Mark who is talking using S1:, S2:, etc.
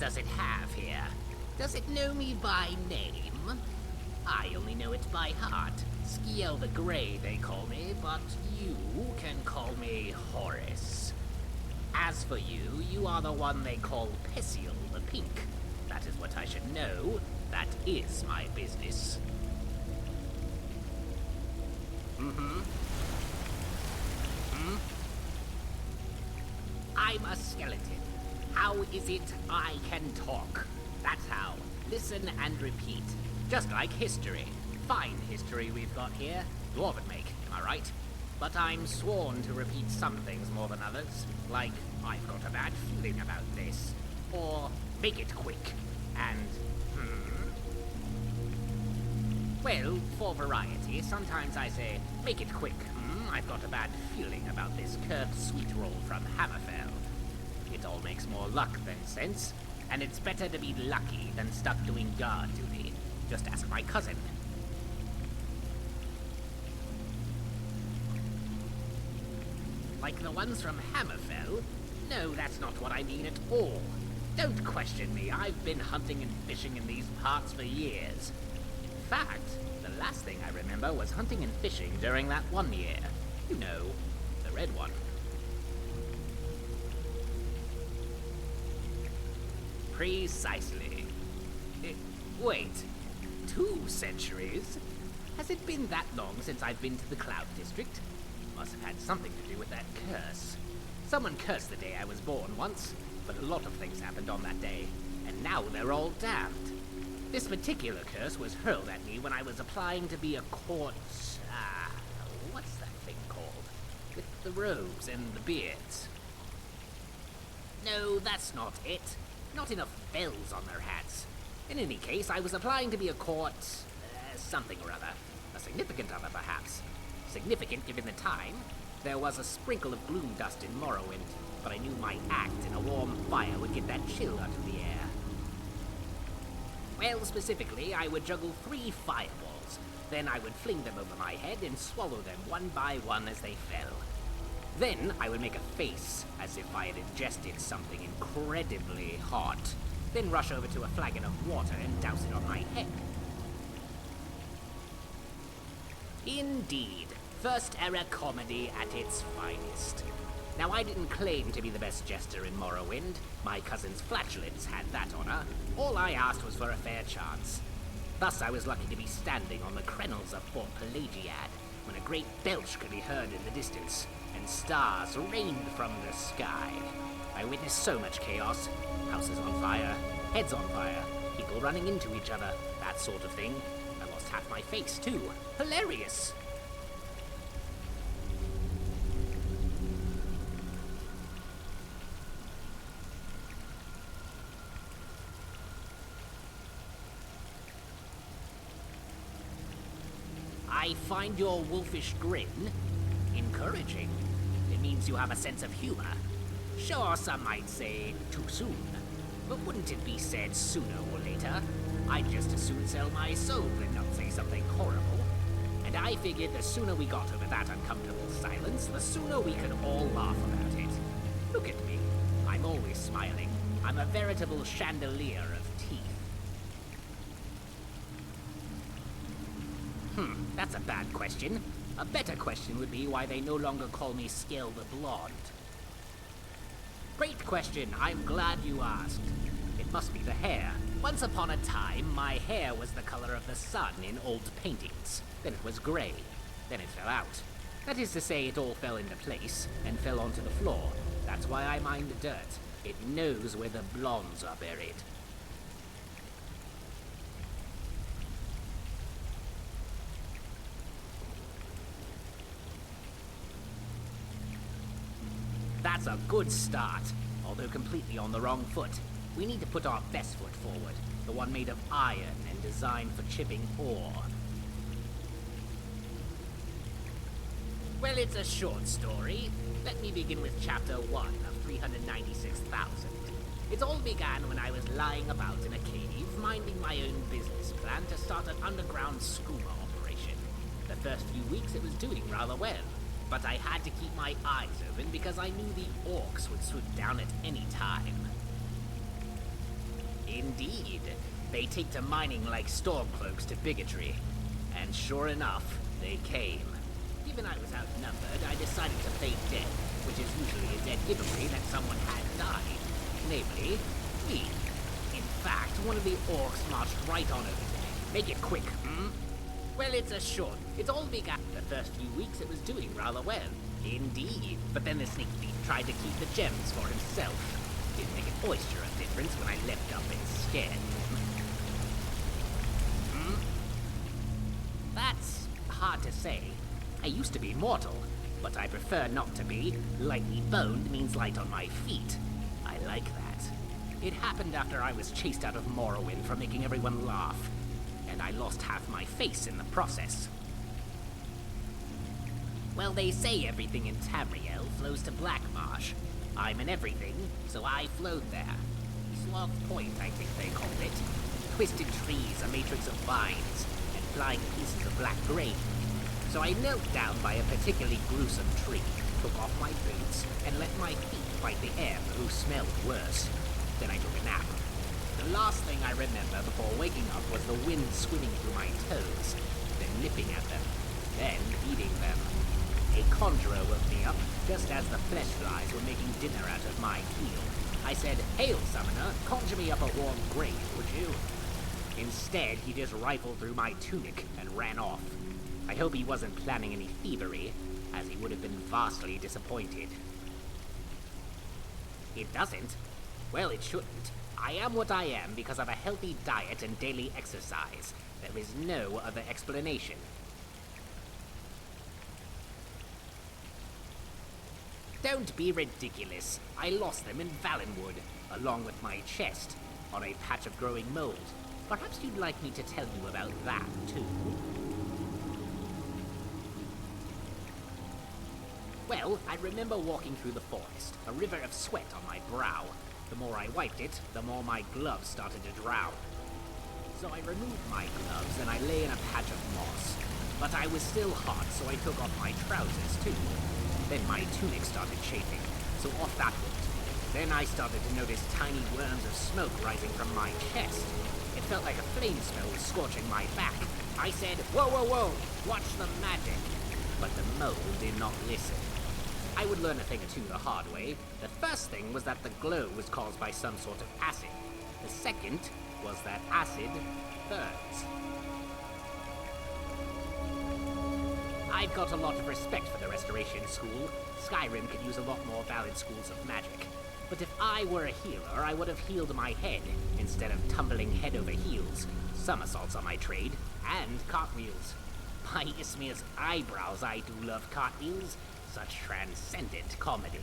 S1: does it have here? Does it know me by name? I only know it by heart. Skjel the Gray, they call me, but you can call me Horace. As for you, you are the one they call Skjel the Pink. That is what I should know. That is my business. I'm a skeleton. How is it I can talk? That's how. Listen and repeat. Just like history. Fine history we've got here. Dwarven make, am I right? But I'm sworn to repeat some things more than others. Like, I've got a bad feeling about this. Or, make it quick. And, well, for variety, sometimes I say, make it quick. I've got a bad feeling about this curved sweet roll from Hammerfell. It all makes more luck than sense, and it's better to be lucky than stuck doing guard duty. Just ask my cousin. Like the ones from Hammerfell? No, that's not what I mean at all. Don't question me, I've been hunting and fishing in these parts for years. In fact, the last thing I remember was hunting and fishing during that one year. You know, the red one. Precisely. Wait, 2 centuries? Has it been that long since I've been to the Cloud District? Must have had something to do with that curse. Someone cursed the day I was born once, but a lot of things happened on that day, and now they're all damned. This particular curse was hurled at me when I was applying to be a court... what's that thing called? With the robes and the beards. No, that's not it. Not enough bells on their hats. In any case, I was applying to be a court... something or other. A significant other, perhaps. Significant given the time. There was a sprinkle of gloom dust in Morrowind, but I knew my act in a warm fire would get that chill out of the air. Well, specifically, I would juggle 3 fireballs. Then I would fling them over my head and swallow them one by one as they fell. Then I would make a face, as if I had ingested something incredibly hot. Then rush over to a flagon of water and douse it on my head. Indeed, first-era comedy at its finest. Now, I didn't claim to be the best jester in Morrowind. My cousin's flatulence had that honor. All I asked was for a fair chance. Thus, I was lucky to be standing on the crenels of Fort Pelagiad, when a great belch could be heard in the distance, and stars rained from the sky. I witnessed so much chaos. Houses on fire, heads on fire, people running into each other, that sort of thing. I lost half my face, too. Hilarious! I find your wolfish grin encouraging. It means you have a sense of humor. Sure, some might say too soon, but wouldn't it be said sooner or later? I'd just as soon sell my soul and not say something horrible. And I figured the sooner we got over that uncomfortable silence, the sooner we could all laugh about it. Look at me. I'm always smiling. I'm a veritable chandelier of teeth. That's a bad question. A better question would be why they no longer call me Skjel the Blonde. Great question. I'm glad you asked. It must be the hair. Once upon a time, my hair was the color of the sun in old paintings. Then it was gray. Then it fell out. That is to say, it all fell into place and fell onto the floor. That's why I mind the dirt. It knows where the blondes are buried. That's a good start, although completely on the wrong foot. We need to put our best foot forward, the one made of iron and designed for chipping ore. Well, it's a short story. Let me begin with chapter 1 of 396,000. It all began when I was lying about in a cave, minding my own business plan to start an underground scuba operation. The first few weeks it was doing rather well. But I had to keep my eyes open because I knew the orcs would swoop down at any time. Indeed. They take to mining like stormcloaks to bigotry. And sure enough, they came. Given I was outnumbered, I decided to play dead, which is usually a dead giveaway that someone had died. Namely, me. In fact, one of the orcs marched right on over there. Make it quick, hmm? Well, it's a short. It's all began. The first few weeks it was doing rather well. Indeed. But then the sneak thief tried to keep the gems for himself. Didn't make an oyster of difference when I leapt up and scared him. That's hard to say. I used to be mortal, but I prefer not to be. Lightly boned means light on my feet. I like that. It happened after I was chased out of Morrowind for making everyone laugh, and I lost half my face in the process. Well, they say everything in Tamriel flows to Blackmarsh. I'm an everything, so I flowed there. Sloth Point, I think they called it. Twisted trees, a matrix of vines, and flying pieces of black grain. So I knelt down by a particularly gruesome tree, took off my boots, and let my feet fight the air who smelled worse. Then I took a nap. The last thing I remember before waking up was the wind swimming through my toes, then nipping at them, then eating them. A conjurer woke me up just as the flesh flies were making dinner out of my heel. I said, "Hail, summoner, conjure me up a warm grave, would you?" Instead, he just rifled through my tunic and ran off. I hope he wasn't planning any thievery, as he would have been vastly disappointed. It doesn't? Well, it shouldn't. I am what I am because of a healthy diet and daily exercise. There is no other explanation. Don't be ridiculous. I lost them in Valenwood, along with my chest, on a patch of growing mold. Perhaps you'd like me to tell you about that, too. Well, I remember walking through the forest, a river of sweat on my brow. The more I wiped it, the more my gloves started to drown. So I removed my gloves and I lay in a patch of moss. But I was still hot, so I took off my trousers too. Then my tunic started chafing, so off that went. Then I started to notice tiny worms of smoke rising from my chest. It felt like a flame spell was scorching my back. I said, "Whoa, whoa, whoa, watch the magic." But the mole did not listen. I would learn a thing or two the hard way. The first thing was that the glow was caused by some sort of acid. The second was that acid burns. I've got a lot of respect for the Restoration School. Skyrim could use a lot more valid schools of magic. But if I were a healer, I would have healed my head, instead of tumbling head over heels. Somersaults are my trade, and cartwheels. By Ismir's eyebrows, I do love cartwheels. Such transcendent comedy.